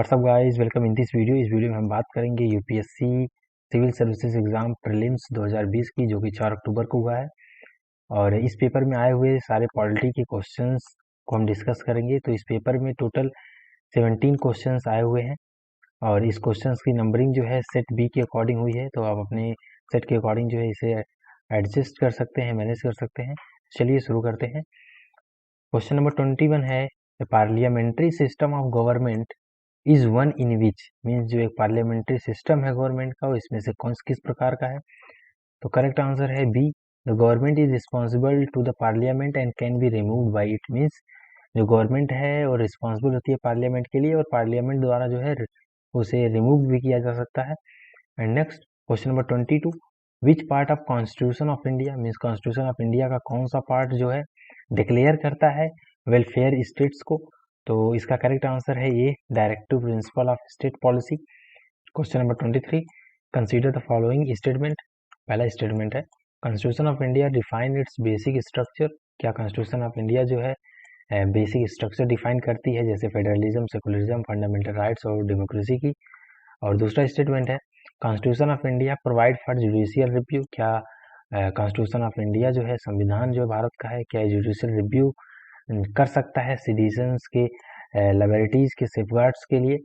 WhatsApp guys, welcome in this video. इस video में हम बात करेंगे UPSC civil services exam prelims 2020 की, जो कि 4 अक्टूबर को हुआ है। और इस पेपर में आए हुए सारे पॉलिटी के क्वेश्चंस को हम डिस्कस करेंगे। तो इस पेपर में टोटल 17 क्वेश्चंस आए हुए हैं और इस क्वेश्चंस की नंबरिंग जो है सेट बी के अकॉर्डिंग हुई है। तो आप अपने सेट के अकॉर्डिंग जो है इसे एडजस्ट कर सकते हैं, मैनेज कर सकते हैं। चलिए शुरू करते हैं। क्वेश्चन नंबर 21 है, parliamentary system of government is one in which, means जो एक पार्लियामेंट्री सिस्टम है गवर्नमेंट का, इसमें से कौन किस प्रकार का है। तो करेक्ट आंसर है B, the government is responsible to the parliament and can be removed by it, means जो गवर्नमेंट है और रिस्पॉन्सिबल होती है पार्लियामेंट के लिए और पार्लियामेंट द्वारा जो है उसे रिमूव भी किया जा सकता है। And next question number 22, which part of constitution of India, means constitution of India का कौन सा पार्ट जो है डिक्लेयर करता है वेलफेयर स्टेट्स को। तो इसका करेक्ट आंसर है ये, directive principle of state policy. Question number 23, consider the following statement. पहला स्टेटमेंट है, constitution of India define it's basic structure. क्या कॉन्स्टिट्यूशन ऑफ इंडिया जो है बेसिक स्ट्रक्चर डिफाइन करती है, जैसे फेडरलिज्म, सेकुलरिज्म, फंडामेंटल राइट्स और डेमोक्रेसी की। और दूसरा स्टेटमेंट है, constitution of India provide for judicial review. क्या कॉन्स्टिट्यूशन ऑफ इंडिया जो है, संविधान जो भारत का है, क्या जुडिशियल रिव्यू कर सकता है सिटीजन्स के लिबर्टीज के सेफगार्ड्स के लिए।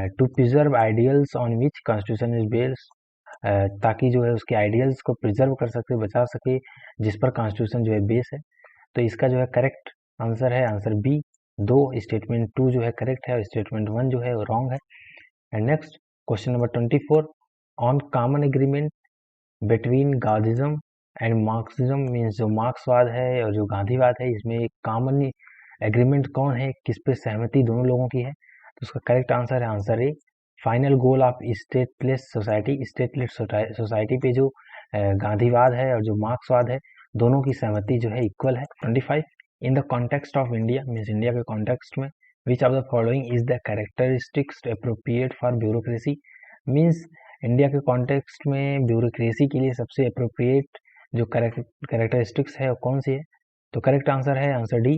To preserve ideals on which constitution is based, ताकि जो है उसके आइडियल्स को प्रिजर्व कर सके, बचा सके, जिस पर कॉन्स्टिट्यूशन जो है बेस है। तो इसका जो है करेक्ट आंसर है आंसर बी। दो स्टेटमेंट 2 जो है करेक्ट है और स्टेटमेंट 1 जो है वो रॉन्ग है। And next question number 24, on common agreement between Gandhism and Marxism, means जो मार्क्सवाद है और जो गांधीवाद है, इसमें एक कॉमन एग्रीमेंट कौन है, किस पे सहमति दोनों लोगों की है। तो उसका करेक्ट आंसर है answer A, final goal of stateless society. Stateless society पे जो गांधीवाद है और जो मार्क्सवाद है, दोनों की सहमति जो है इक्वल है। 25, in the context of India, means India के कॉन्टेक्स्ट में, विच of the following is the characteristics appropriate for bureaucracy. Means India के कॉन्टेक्स्ट में ब्यूरोक्रेसी के लिए सबसे अप्रोप्रिएट जो कैरेक्टरिस्टिक्स है वो कौन सी है। तो करेक्ट आंसर है आंसर डी,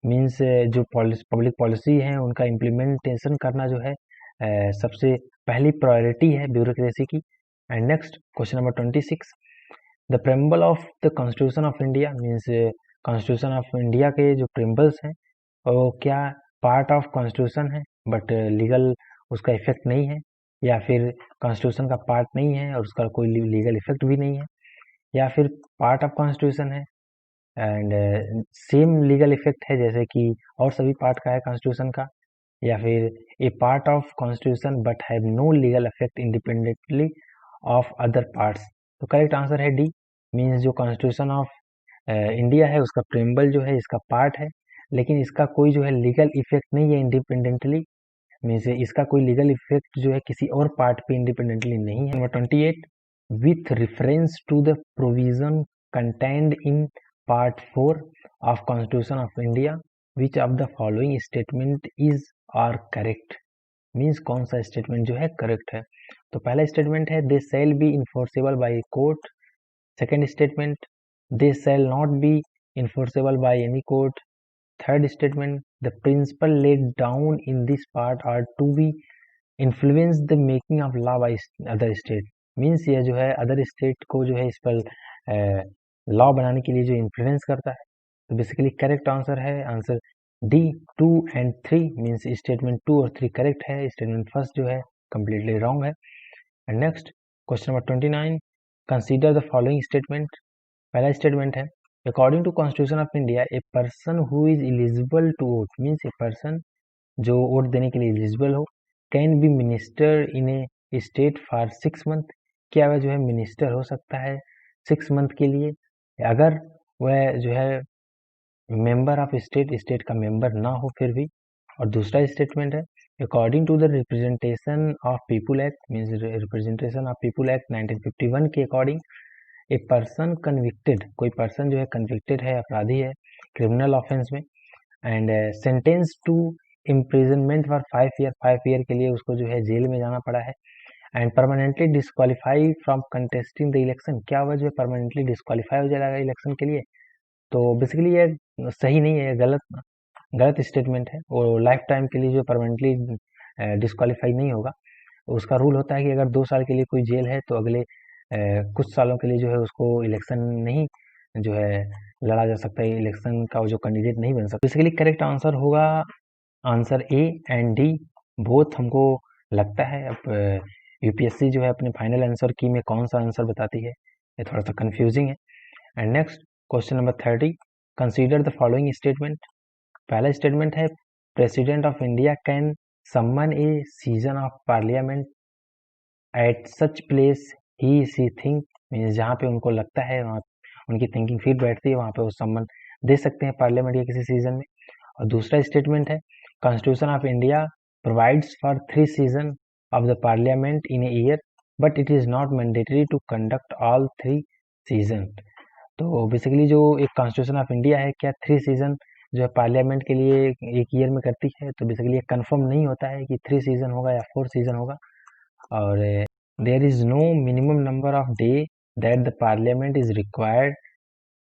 मीन्स जो पब्लिक पॉलिसी है उनका इम्प्लीमेंटेशन करना जो है सबसे पहली प्रायोरिटी है ब्यूरोक्रेसी की। And next question number 26, the preamble of the constitution of India, means constitution of India के जो प्रेम्बल्स हैं वो क्या पार्ट ऑफ कॉन्स्टिट्यूशन है बट लीगल उसका इफेक्ट नहीं है, या फिर कॉन्स्टिट्यूशन का पार्ट नहीं है और उसका कोई लीगल इफेक्ट भी नहीं है, या फिर पार्ट ऑफ कॉन्स्टिट्यूशन है एंड सेम लीगल इफेक्ट है जैसे कि और सभी पार्ट का है कॉन्स्टिट्यूशन का, या फिर a part of constitution but have no legal effect independently of other parts. तो करेक्ट आंसर है डी, मीन्स जो कॉन्स्टिट्यूशन ऑफ इंडिया है उसका प्रेम्बल जो है इसका पार्ट है, लेकिन इसका कोई जो है लीगल इफेक्ट नहीं है इंडिपेंडेंटली, मीन्स इसका कोई लीगल इफेक्ट जो है किसी और पार्ट पे इंडिपेंडेंटली नहीं है। Number 28, with reference to the provision contained in part 4 of constitution of India, which of the following statement is are correct, means कौन सा स्टेटमेंट जो है करेक्ट है। तो पहला स्टेटमेंट है, they shall be enforceable by court. Second statement, they shall not be enforceable by any court. Third statement, the principle laid down in this part are to be influence the making of law by other state, means ये जो है other state को जो है इस पर law बनाने के लिए जो इन्फ्लुएंस करता है। तो बेसिकली करेक्ट आंसर है answer D 2 and 3, means statement 2 और 3 करेक्ट है, स्टेटमेंट फर्स्ट जो है कम्प्लीटली रॉन्ग है। And next question number 29, consider the following statement. पहला स्टेटमेंट है, according to constitution of India a person who is eligible to vote, means a person जो vote देने के लिए एलिजिबल हो, can be minister in a state for 6 month. क्या वह जो है मिनिस्टर हो सकता है 6 मंथ के लिए, अगर वह जो है मेंबर ऑफ स्टेट का मेंबर ना हो फिर भी। और दूसरा स्टेटमेंट है, according to the representation of people act, means representation of people act 1951 के अकॉर्डिंग, ए पर्सन कन्विक्टेड, कोई पर्सन जो है कन्विक्टेड है, अपराधी है क्रिमिनल ऑफेंस में, and sentence to imprisonment for 5 year, 5 year के लिए उसको जो है जेल में जाना पड़ा है, and permanently disqualify from contesting the election. क्या वह जो है परमानेंटली डिस्क्वालीफाई हो जाएगा इलेक्शन के लिए। तो बेसिकली ये सही नहीं है, गलत गलत स्टेटमेंट है। वो लाइफ टाइम के लिए जो परमानेंटली डिस्क्वालीफाई नहीं होगा। उसका रूल होता है कि अगर 2 साल के लिए कोई जेल है तो अगले कुछ सालों के लिए जो है उसको इलेक्शन नहीं जो है लड़ा जा सकता है, इलेक्शन का जो कैंडिडेट नहीं बन सकता। बेसिकली करेक्ट आंसर होगा answer A and D both हमको लगता है। अब यूपीएससी जो है अपने फाइनल आंसर की में कौन सा आंसर बताती है, ये थोड़ा सा कंफ्यूजिंग है। And next question number 30, consider the following statement. पहला स्टेटमेंट है president of India can summon a session of parliament at such place he she think, means जहाँ पे उनको लगता है, वहाँ उनकी थिंकिंग फिट बैठती है, वहाँ पे वो सम्मन दे सकते हैं पार्लियामेंट के किसी सीजन में। और दूसरा स्टेटमेंट है constitution of India provides for 3 session of the parliament in a year but it is not mandatory to conduct all 3 session. तो बेसिकली जो एक कॉन्स्टिट्यूशन ऑफ इंडिया है, क्या 3 सीजन जो है पार्लियामेंट के लिए एक ईयर में करती है, तो बेसिकली ये कंफर्म नहीं होता है कि 3 सीजन होगा या 4 सीजन होगा। और there is no minimum number of day that the parliament is required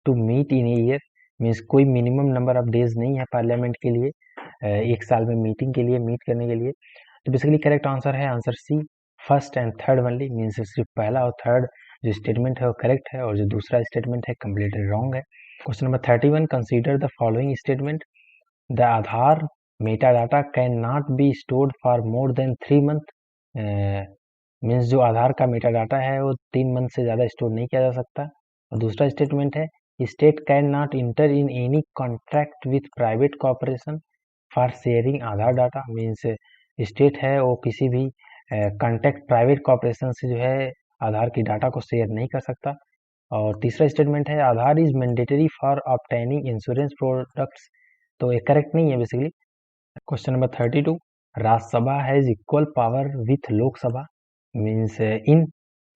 to meet in a year, means कोई मिनिमम नंबर ऑफ डेज नहीं है पार्लियामेंट के लिए एक साल में मीटिंग के लिए, मीट करने के लिए। तो बेसिकली करेक्ट आंसर है answer C, first and third only, means सिर्फ पहला और थर्ड जो स्टेटमेंट है वो करेक्ट है और जो दूसरा स्टेटमेंट है कम्प्लीटली रॉन्ग है। Question number 31, consider the following statement. The Aadhaar Meta data can not be stored for more than 3 month, means जो आधार का मेटा डाटा है वो 3 मंथ से ज़्यादा स्टोर नहीं किया जा सकता। और दूसरा स्टेटमेंट है state can not inter in any contract with private corporation for sharing Aadhaar data, means state है वो किसी भी कॉन्ट्रैक्ट प्राइवेट कॉर्पोरेशन से जो है आधार की डाटा को शेयर नहीं कर सकता। और तीसरा स्टेटमेंट है Aadhaar is mandatory for obtaining insurance products, तो ये करेक्ट नहीं है basically. Question number 32, Rajya Sabha has equal power with Lok Sabha, means in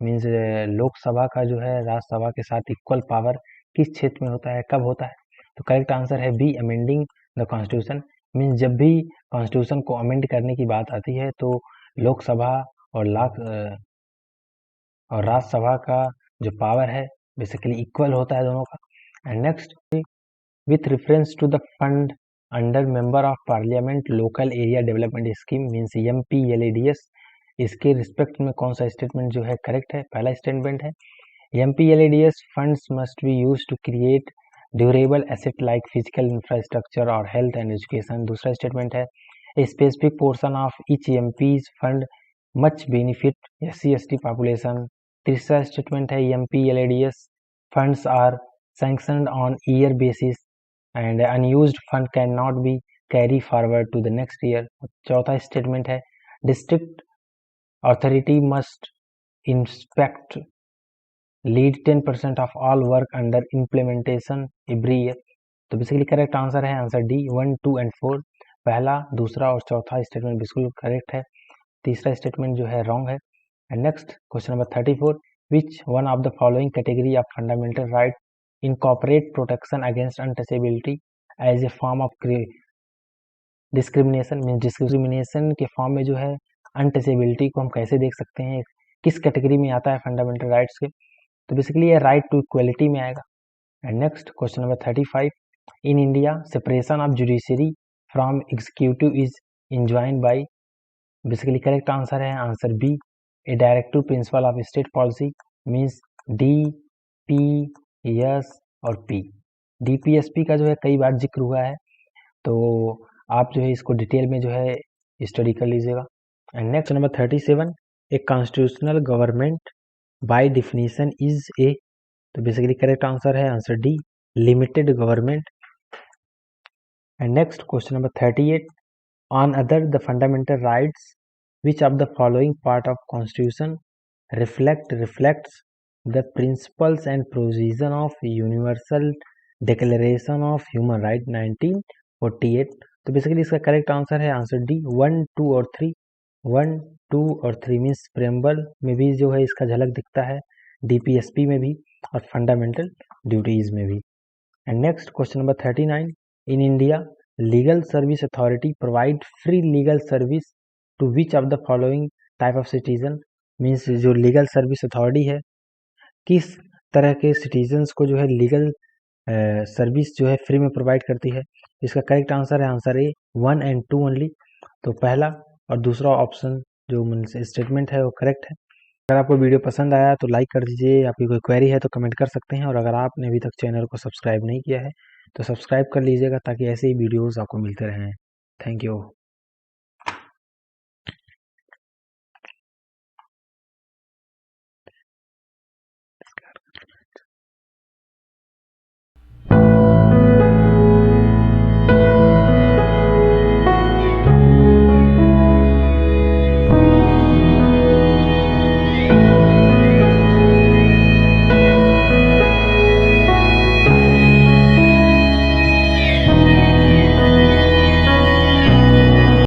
means Lok Sabha का जो है राज्यसभा के साथ इक्वल पावर किस क्षेत्र में होता है, कब होता है, तो करेक्ट आंसर है B, amending the constitution. Means जब भी कॉन्स्टिट्यूशन को अमेंड करने की बात आती है तो लोकसभा और और राज्यसभा का जो पावर है बेसिकली इक्वल होता है दोनों का। And next, with reference to the fund under member of parliament local area development scheme, means MPLADS, इसके रिस्पेक्ट में कौन सा स्टेटमेंट जो है करेक्ट है। पहला स्टेटमेंट है MPLADS funds must be use to create durable asset like physical infrastructure और हेल्थ एंड एजुकेशन। दूसरा स्टेटमेंट है a specific portion of each MP's fund much benefit SC/ST population. तीसरा स्टेटमेंट है MPLADS funds are sanctioned on year basis and unused fund can not be carry forward to the next year. चौथा statement है district authority must inspect lead 10% of all work under implementation every year. तो basically correct answer है answer D, 1, 2 and 4। पहला, दूसरा और चौथा statement बिल्कुल correct है, तीसरा स्टेटमेंट जो है रॉन्ग है। And next question number 34, which one of the following category of fundamental right incorporate protection against untouchability as a form of discrimination, means discrimination के फॉर्म में जो है अनटचेबिलिटी को हम कैसे देख सकते हैं, किस कैटेगरी में आता है फंडामेंटल राइट्स के, तो बेसिकली ये राइट टू इक्वलिटी में आएगा। And next question number 35, in India separation of judiciary from executive is enjoined by, basically correct answer है answer B, A directive principle of state policy, means D, P, S और P. DPSP का जो है कई बार जिक्र हुआ है, तो आप जो है इसको डिटेल में जो है स्टडी कर लीजिएगा। And next number 37, a constitutional government by definition is a, तो बेसिकली करेक्ट आंसर है answer D, limited government. And next question number 38, on other the fundamental rights which of the following part of constitution reflects the principles and provision of universal declaration of human right 1948, तो basically इसका correct answer है answer D, 1, 2 और 3। 1, 2 और 3 means preamble में भी जो है इसका झलक दिखता है, DPSP में भी और फंडामेंटल ड्यूटीज में भी। And next question number 39, in India legal service authority provide free legal service to which of the following type of citizen, means जो लीगल सर्विस अथॉरिटी है किस तरह के सिटीजन्स को जो है लीगल सर्विस जो है फ्री में प्रोवाइड करती है। इसका करेक्ट आंसर है आंसर ए, 1 एंड 2 ओनली। तो पहला और दूसरा ऑप्शन जो स्टेटमेंट है वो करेक्ट है। अगर आपको वीडियो पसंद आया तो लाइक कर दीजिए, आपकी कोई क्वेरी है तो कमेंट कर सकते हैं, और अगर आपने अभी तक चैनल को सब्सक्राइब नहीं किया है तो सब्सक्राइब कर लीजिएगा ताकि ऐसे ही वीडियोज़ आपको मिलते रहें। Thank you.